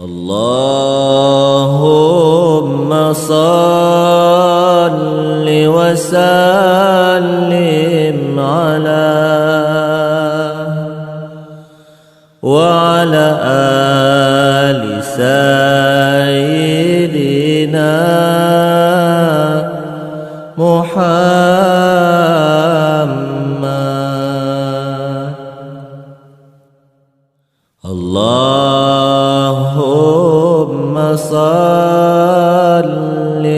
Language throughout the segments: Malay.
Allahumma salli wa sallim ala wa ala ali sayyidina Muhammad. Allahumma salli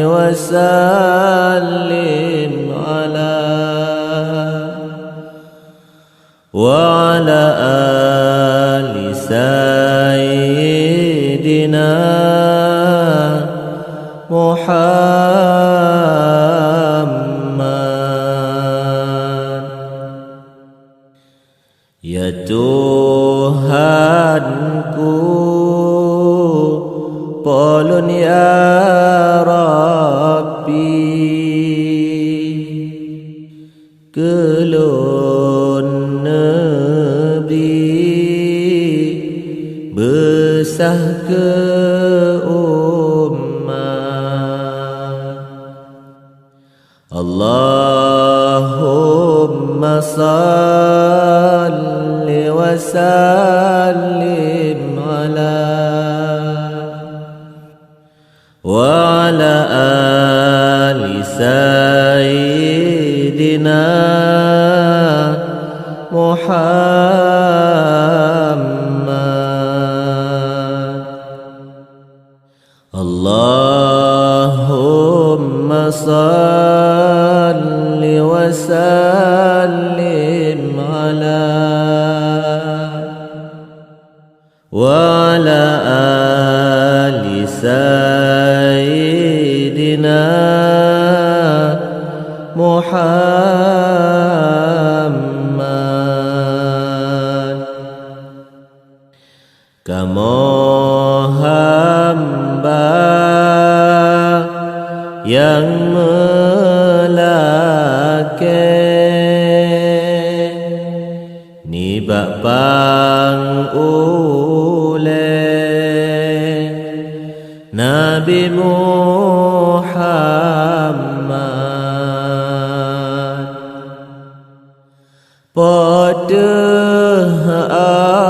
wa sallim ala wa ala ali sayyidina Muhammad. Ya Tuhanku, polun ya Rabbi, kelun Nabi besah ke umat. Allahumma salli wa sallim ala wa ala ali sayyidina Muhammad. Allahumma salli wa sallim ala wa ala ali sayyidina Muhammad. Kamu hamba yang melake nibak pang ule Nabi Muhammad. Pada Allah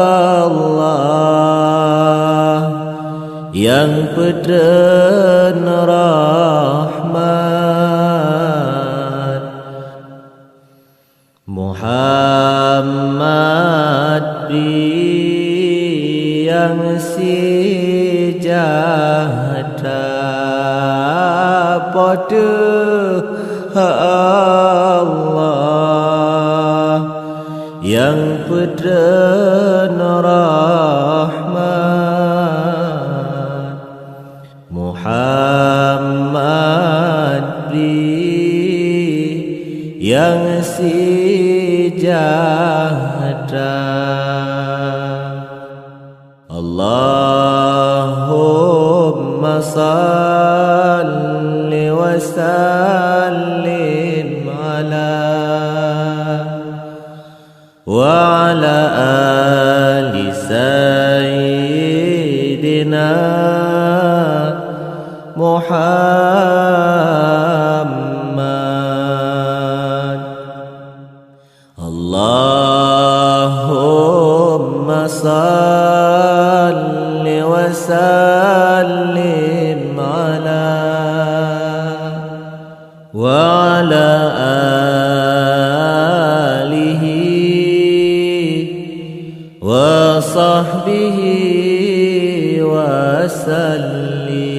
yang peden rahmat, Muhammad yang sejahtera. Pada Allah yang peden rahmat, Muhammad yang sejahtera. Allahumma salli wa sallim ala wa ala ali sayyidina Muhammad. Allahumma salli wa sallim ala wa ala alihi wa sahbihi wa sallim.